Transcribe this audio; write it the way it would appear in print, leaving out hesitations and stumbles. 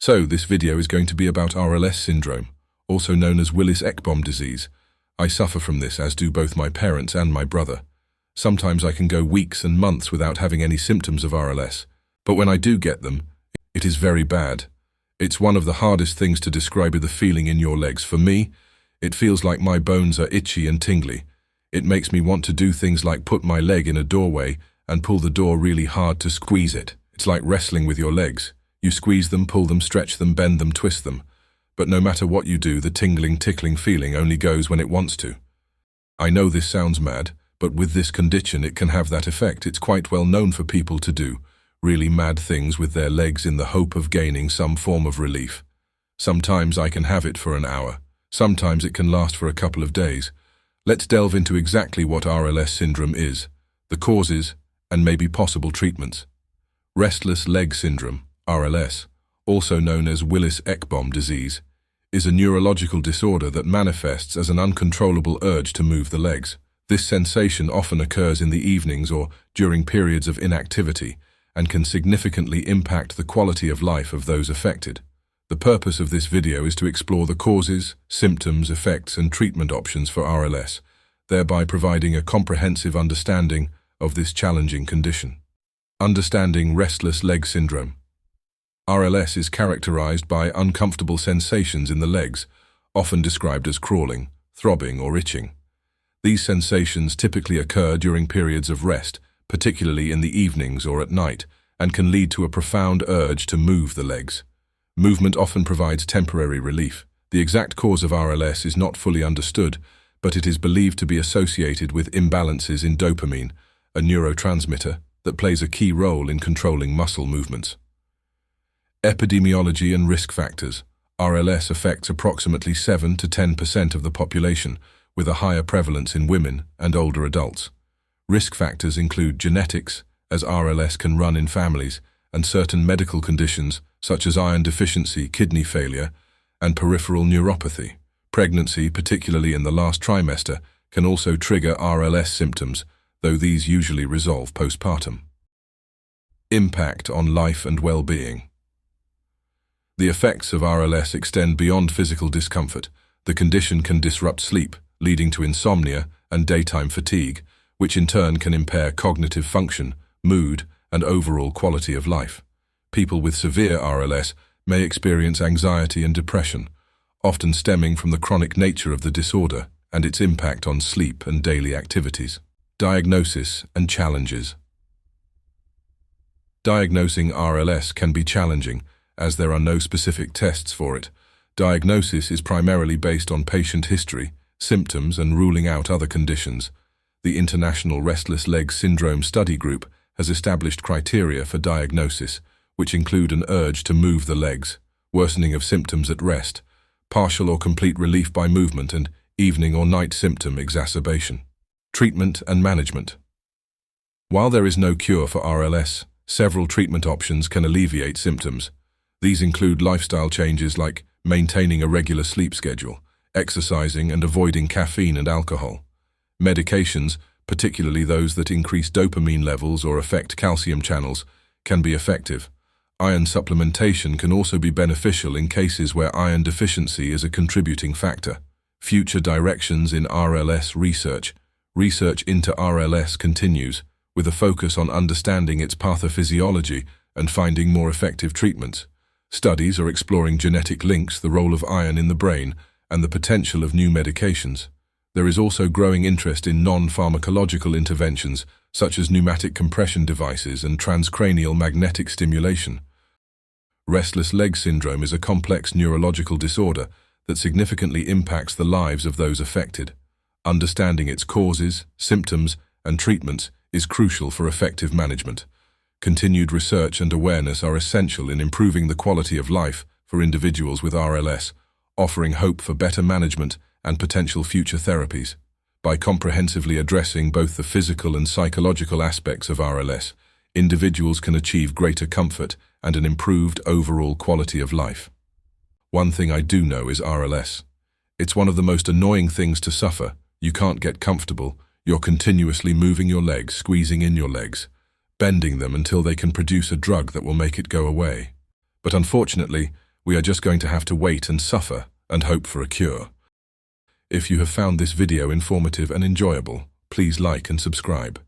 So, this video is going to be about RLS syndrome, also known as Willis-Ekbom disease. I suffer from this, as do both my parents and my brother. Sometimes I can go weeks and months without having any symptoms of RLS, but when I do get them, it is very bad. It's one of the hardest things to describe, the feeling in your legs. For me, it feels like my bones are itchy and tingly. It makes me want to do things like put my leg in a doorway and pull the door really hard to squeeze it. It's like wrestling with your legs. You squeeze them, pull them, stretch them, bend them, twist them. But no matter what you do, the tingling, tickling feeling only goes when it wants to. I know this sounds mad, but with this condition it can have that effect. It's quite well known for people to do really mad things with their legs in the hope of gaining some form of relief. Sometimes I can have it for an hour. Sometimes it can last for a couple of days. Let's delve into exactly what RLS syndrome is, the causes, and maybe possible treatments. Restless Leg Syndrome, RLS, also known as Willis-Ekbom Disease, is a neurological disorder that manifests as an uncontrollable urge to move the legs. This sensation often occurs in the evenings or during periods of inactivity and can significantly impact the quality of life of those affected. The purpose of this video is to explore the causes, symptoms, effects, and treatment options for RLS, thereby providing a comprehensive understanding of this challenging condition. Understanding restless leg syndrome. RLS is characterized by uncomfortable sensations in the legs, often described as crawling, throbbing, or itching. These sensations typically occur during periods of rest, particularly in the evenings or at night, and can lead to a profound urge to move the legs. Movement often provides temporary relief. The exact cause of RLS is not fully understood, but it is believed to be associated with imbalances in dopamine, a neurotransmitter that plays a key role in controlling muscle movements. Epidemiology and risk factors. RLS affects approximately 7 to 10% of the population, with a higher prevalence in women and older adults. Risk factors include genetics, as RLS can run in families, and certain medical conditions such as iron deficiency, kidney failure, and peripheral neuropathy. Pregnancy, particularly in the last trimester, can also trigger RLS symptoms, though these usually resolve postpartum. Impact on life and well-being. The effects of RLS extend beyond physical discomfort. The condition can disrupt sleep, leading to insomnia and daytime fatigue, which in turn can impair cognitive function, mood, and overall quality of life. People with severe RLS may experience anxiety and depression, often stemming from the chronic nature of the disorder and its impact on sleep and daily activities. Diagnosis and challenges. Diagnosing RLS can be challenging, as there are no specific tests for it. Diagnosis is primarily based on patient history, symptoms, and ruling out other conditions. The International Restless Leg Syndrome Study Group has established criteria for diagnosis, which include an urge to move the legs, worsening of symptoms at rest, partial or complete relief by movement, and evening or night symptom exacerbation. Treatment and management. While there is no cure for RLS, several treatment options can alleviate symptoms. These include lifestyle changes like maintaining a regular sleep schedule, exercising, and avoiding caffeine and alcohol. Medications, particularly those that increase dopamine levels or affect calcium channels, can be effective. Iron supplementation can also be beneficial in cases where iron deficiency is a contributing factor. Future directions in RLS research. Research into RLS continues, with a focus on understanding its pathophysiology and finding more effective treatments. Studies are exploring genetic links, the role of iron in the brain, and the potential of new medications. There is also growing interest in non-pharmacological interventions, such as pneumatic compression devices and transcranial magnetic stimulation. Restless leg syndrome is a complex neurological disorder that significantly impacts the lives of those affected. Understanding its causes, symptoms, and treatments is crucial for effective management. Continued research and awareness are essential in improving the quality of life for individuals with RLS, offering hope for better management and potential future therapies. By comprehensively addressing both the physical and psychological aspects of RLS, individuals can achieve greater comfort and an improved overall quality of life. One thing I do know is RLS. It's one of the most annoying things to suffer. You can't get comfortable. You're continuously moving your legs, squeezing in your legs, bending them until they can produce a drug that will make it go away. But unfortunately, We are just going to have to wait and suffer and hope for a cure. If you have found this video informative and enjoyable, please like and subscribe.